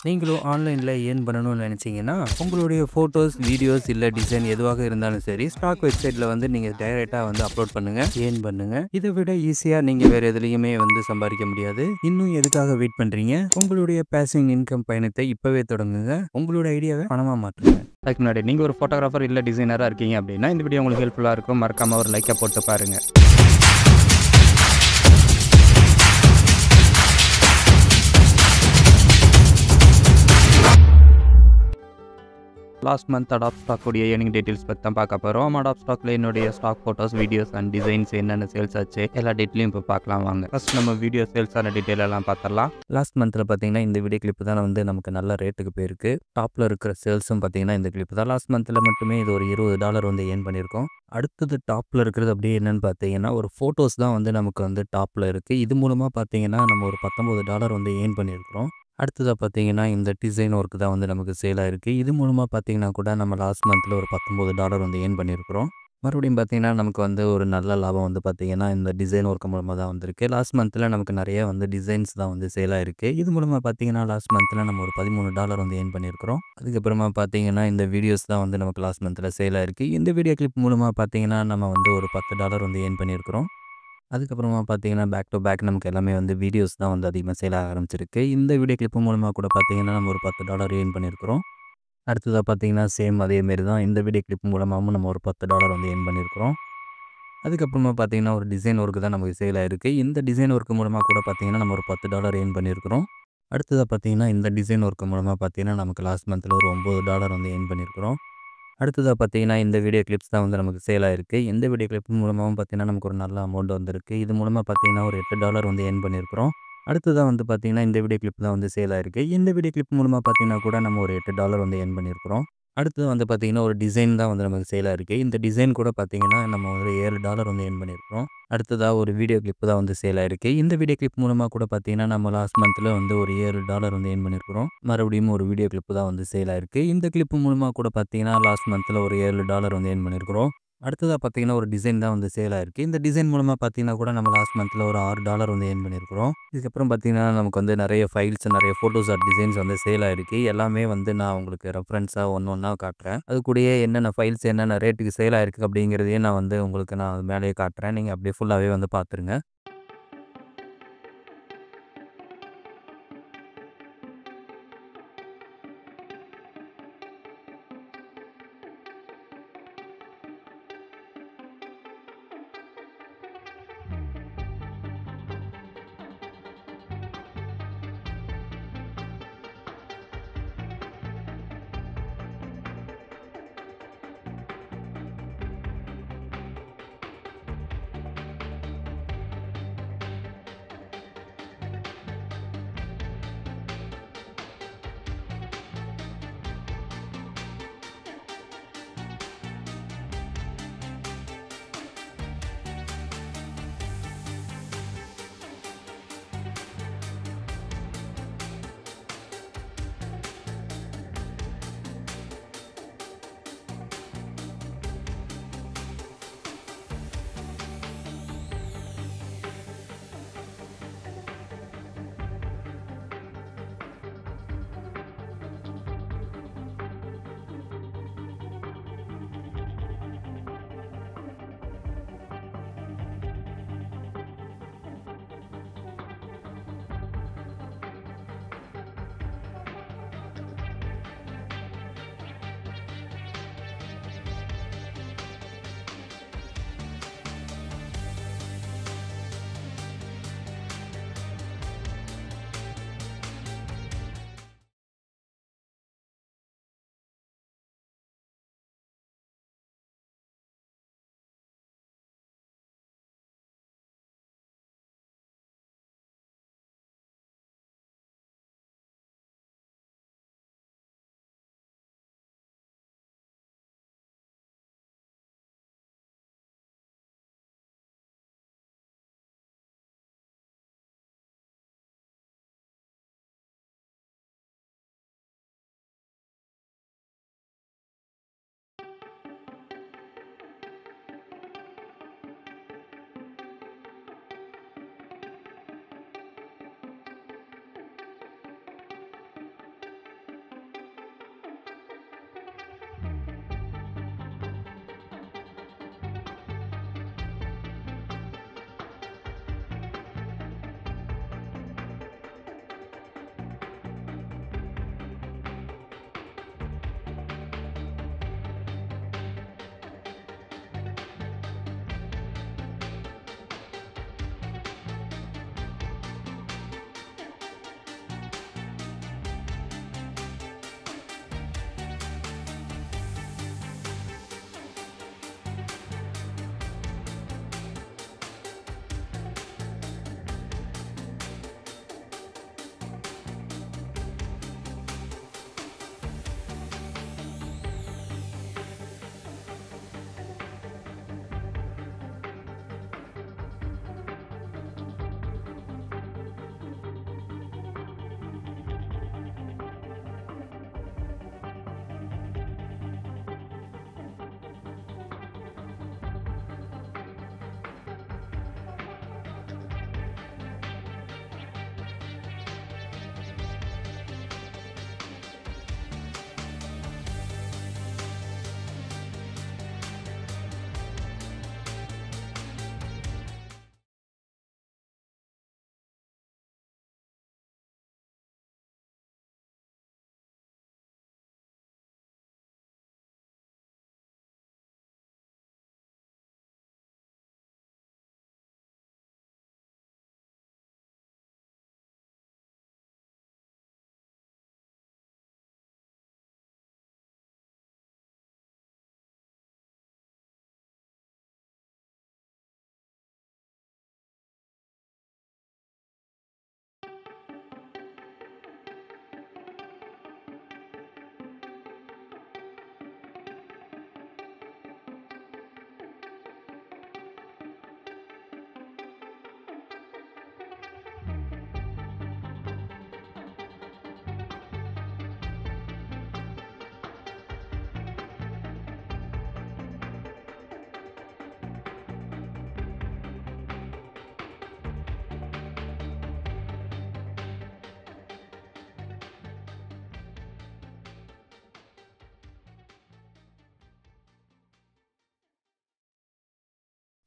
நீங்களும் ஆன்லைனில் ஏர்ன் பண்ணணும்னு நினச்சிங்கன்னா உங்களுடைய ஃபோட்டோஸ், வீடியோஸ் இல்லை டிசைன் எதுவாக இருந்தாலும் சரி ஸ்டாக் வெப்சைட்டில் வந்து நீங்கள் டைரெக்டாக வந்து அப்லோட் பண்ணுங்கள், ஏர்ன் பண்ணுங்கள். இதை விட ஈஸியாக நீங்கள் வேறு எதுலேயுமே வந்து சம்பாதிக்க முடியாது. இன்னும் எதுக்காக வெயிட் பண்ணுறீங்க? உங்களுடைய பேசிவ் இன்கம் பயணத்தை இப்போவே தொடங்குங்க. உங்களோட ஐடியாவை பணமாக மாற்றுங்க. அதுக்கு முன்னாடி நீங்கள் ஒரு ஃபோட்டோகிராஃபர் இல்லை டிசைனராக இருக்கீங்க அப்படின்னா இந்த வீடியோ உங்களுக்கு ஹெல்ப்ஃபுல்லாக இருக்கும். மறக்காமல் ஒரு லைக்கை போட்டு பாருங்கள். லாஸ்ட் மந்த் அடாப் ஸ்டாக் உடைய ஏர்னிங் டீட்டெயில்ஸ் பற்றி தான் பார்க்க போகிறோம். அடாப் ஸ்டாக்ல என்னுடைய stock photos, videos and designs என்னென்ன சேல்ஸ் ஆச்சு எல்லா டீட்டெயிலும் இப்போ பார்க்கலாம் வாங்க. ஃபர்ஸ்ட் நம்ம வீடியோ சேல்ஸ் ஆன டீட்டெயில் எல்லாம் பார்த்துடலாம். லாஸ்ட் மந்தில் பார்த்தீங்கன்னா இந்த வீடியோ கிளிப்பு தான் வந்து நமக்கு நல்ல ரேட்டுக்கு போயிருக்கு. டாப்பில் இருக்கிற சேல்ஸும் பார்த்தீங்கன்னா இந்த கிளிப்பு தான். லாஸ்ட் மந்தில் மட்டுமே இது ஒரு $20 வந்து ஏர்ன் பண்ணியிருக்கோம். அடுத்தது டாப்பில் இருக்கிறது அப்படியே என்னென்னு பார்த்தீங்கன்னா ஒரு ஃபோட்டோஸ் தான் வந்து நமக்கு வந்து டாப்பில் இருக்குது. இது மூலமாக பார்த்தீங்கன்னா நம்ம ஒரு $19 வந்து ஏர்ன் பண்ணியிருக்கிறோம். அடுத்ததாக பார்த்தீங்கன்னா இந்த டிசைன் ஒர்க்கு தான் வந்து நமக்கு சேல் ஆகிருக்கு. இது மூலமாக பார்த்தீங்கன்னா கூட நம்ம லாஸ்ட் மந்தில் ஒரு $19 வந்து ஏர்ன் பண்ணியிருக்கிறோம். மறுபடியும் பார்த்தீங்கன்னா நமக்கு வந்து ஒரு நல்ல லாபம் வந்து பார்த்தீங்கன்னா இந்த டிசைன் ஒர்க்கு மூலமாக தான் வந்திருக்கு. லாஸ்ட் மந்தில் நமக்கு நிறைய வந்து டிசைன்ஸ் தான் வந்து சேல் ஆகிருக்கு. இது மூலமாக பார்த்தீங்கன்னா லாஸ்ட் மந்தில் நம்ம ஒரு $13 வந்து ஏர்ன் பண்ணியிருக்கிறோம். அதுக்கப்புறமா பார்த்தீங்கன்னா இந்த வீடியோஸ் தான் வந்து நமக்கு லாஸ்ட் மந்தில் சேல் ஆகிருக்கு. இந்த வீடியோ கிளிப் மூலமாக பார்த்தீங்கன்னா நம்ம வந்து ஒரு $10 வந்து ஏர்ன் பண்ணியிருக்கிறோம். அதுக்கப்புறமா பார்த்தீங்கன்னா பேக் டு பேக் நமக்கு எல்லாமே வந்து வீடியோஸ் தான் வந்து அதிகமாக சேல் ஆக ஆரம்பிச்சிருக்கு. இந்த வீடியோ கிளிப்பு மூலமாக கூட பார்த்தீங்கன்னா நம்ம ஒரு $10 ஏர்ன் பண்ணியிருக்கிறோம். அடுத்ததாக பார்த்தீங்கன்னா சேம் அதேமாரி தான் இந்த வீடியோ கிளிப் மூலமாகவும் நம்ம ஒரு $10 வந்து ஏர்ன் பண்ணியிருக்கிறோம். அதுக்கப்புறமா பார்த்தீங்கன்னா ஒரு டிசைன் ஒர்க்கு தான் நமக்கு சேல் ஆகிருக்கு. இந்த டிசைன் ஒர்க்கு மூலமாக கூட பார்த்தீங்கன்னா நம்ம ஒரு $10 ஏர்ன் பண்ணியிருக்கிறோம். அடுத்ததாக பார்த்தீங்கன்னா இந்த டிசைன் ஒர்க்கு மூலமாக பார்த்தீங்கன்னா நமக்கு லாஸ்ட் மந்தில் ஒரு $9 வந்து ஏர்ன் பண்ணியிருக்கிறோம். அடுத்ததாக பார்த்தீங்கன்னா இந்த வீடியோ கிளிப்ஸ் தான் வந்து நமக்கு சேல் ஆகிருக்கு. இந்த வீடியோ கிளிப் மூலமாகவும் பார்த்தீங்கன்னா நமக்கு ஒரு நல்ல அமௌண்ட் வந்திருக்கு. இது மூலமாக பார்த்தீங்கன்னா ஒரு $8 வந்து ஏர்ன் பண்ணியிருக்கிறோம். அடுத்ததாக வந்து பார்த்தீங்கன்னா இந்த வீடியோ கிளிப் தான் வந்து சேல் ஆகிருக்கு. இந்த வீடியோ கிளிப் மூலமாக பார்த்தீங்கன்னா கூட நம்ம ஒரு $8 வந்து ஏர்ன் பண்ணியிருக்கிறோம். அடுத்தது வந்து பார்த்தீங்கன்னா ஒரு டிசைன் தான் வந்து நமக்கு சேல் ஆகிருக்கு. இந்த டிசைன் கூட பார்த்தீங்கன்னா நம்ம ஒரு $7 வந்து ஏர்ன் பண்ணியிருக்கிறோம். அடுத்ததாக ஒரு வீடியோ கிளிப் தான் வந்து சேல் ஆகிருக்கு. இந்த வீடியோ கிளிப் மூலமாக கூட பார்த்தீங்கன்னா நம்ம லாஸ்ட் மந்தில் வந்து ஒரு $7 வந்து ஏர்ன் பண்ணியிருக்கிறோம். மறுபடியும் ஒரு வீடியோ கிளிப் தான் வந்து சேல் ஆகிருக்கு. இந்த கிளிப் மூலமாக கூட பார்த்தீங்கன்னா லாஸ்ட் மந்தில் ஒரு $7 வந்து ஏர்ன் பண்ணியிருக்கிறோம். அடுத்ததாக பார்த்தீங்கன்னா ஒரு டிசைன் தான் வந்து சேல் ஆகிருக்கு. இந்த டிசைன் மூலமாக பார்த்தீங்கன்னா கூட நம்ம லாஸ்ட் மந்தில் ஒரு $6 வந்து ஏர்ன் பண்ணியிருக்கிறோம். இதுக்கப்புறம் பார்த்தீங்கன்னா நமக்கு வந்து நிறைய ஃபைல்ஸ், நிறைய ஃபோட்டோஸ் ஆர் டிசைன்ஸ் வந்து சேல் ஆகிருக்கு. எல்லாமே வந்து நான் உங்களுக்கு ரெஃபரன்ஸாக ஒன்றா காட்டுறேன். அது கூடயே என்னென்ன ஃபைல்ஸ் என்னென்ன ரேட்டுக்கு சேல் ஆகிருக்கு அப்படிங்கிறதையும் நான் வந்து உங்களுக்கு நான் மேலேயே காட்டுறேன். நீங்கள் அப்படியே ஃபுல்லாகவே வந்து பார்த்துருங்க.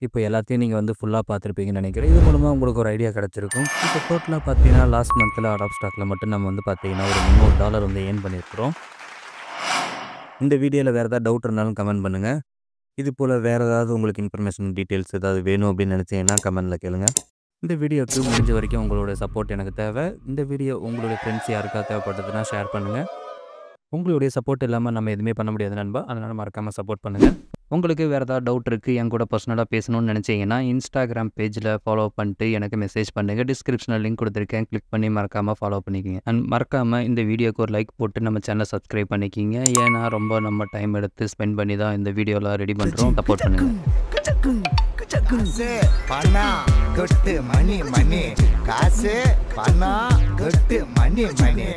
இப்போ எல்லாத்தையும் நீங்கள் வந்து ஃபுல்லாக பார்த்துருப்பீங்கன்னு நினைக்கிறேன். இது மூலமாக உங்களுக்கு ஒரு ஐடியா கிடச்சிருக்கும். இப்போ டோட்டலாக பார்த்தீங்கன்னா லாஸ்ட் மந்தில் அடாப் ஸ்டாக்கில் மட்டும் நம்ம வந்து பார்த்தீங்கன்னா ஒரு $300 வந்து ஏர்ன் பண்ணியிருக்கிறோம். இந்த வீடியோவில் வேறு ஏதாவது டவுட் இருந்தாலும் கமெண்ட் பண்ணுங்கள். இது போல் வேறு ஏதாவது உங்களுக்கு இன்ஃபர்மேஷன் டீட்டெயில்ஸ் ஏதாவது வேணும் அப்படின்னு நினச்சிங்கன்னா கமெண்ட்டில் கேளுங்க. இந்த வீடியோவுக்கு முடிஞ்ச வரைக்கும் உங்களோட சப்போர்ட் எனக்கு தேவை. இந்த வீடியோ உங்களுடைய ஃப்ரெண்ட்ஸ் யாருக்கா தேவைப்பட்டதுன்னா ஷேர் பண்ணுங்கள். உங்களுடைய சப்போர்ட் இல்லாமல் நம்ம எதுவுமே பண்ண முடியாது நண்பா. அதனால் மறக்காமல் சப்போர்ட் பண்ணுங்கள். உங்களுக்கு வேறு ஏதாவது டவுட் இருக்குது என் கூட பர்சனலாக பேசணும்னு நினச்சிங்கன்னா இன்ஸ்டாகிராம் பேஜில் ஃபாலோ பண்ணிட்டு எனக்கு மெசேஜ் பண்ணுங்கள். டிஸ்கிரிப்ஷனில் லிங்க் கொடுத்துருக்கேன், கிளிக் பண்ணி மறக்காமல் ஃபாலோ பண்ணிக்கிங்க. அண்ட் மறக்காமல் இந்த வீடியோக்கு ஒரு லைக் போட்டு நம்ம சேனலை சப்ஸ்கிரைப் பண்ணிக்கிங்க. ஏன்னா ரொம்ப நம்ம டைம் எடுத்து ஸ்பெண்ட் பண்ணி தான் இந்த வீடியோலாம் ரெடி பண்ணுறோம். சப்போர்ட் பண்ணுங்கள். காசு பணம் கொட்டு மணி மணி, காசு பணம் கொட்டு மணி மணி.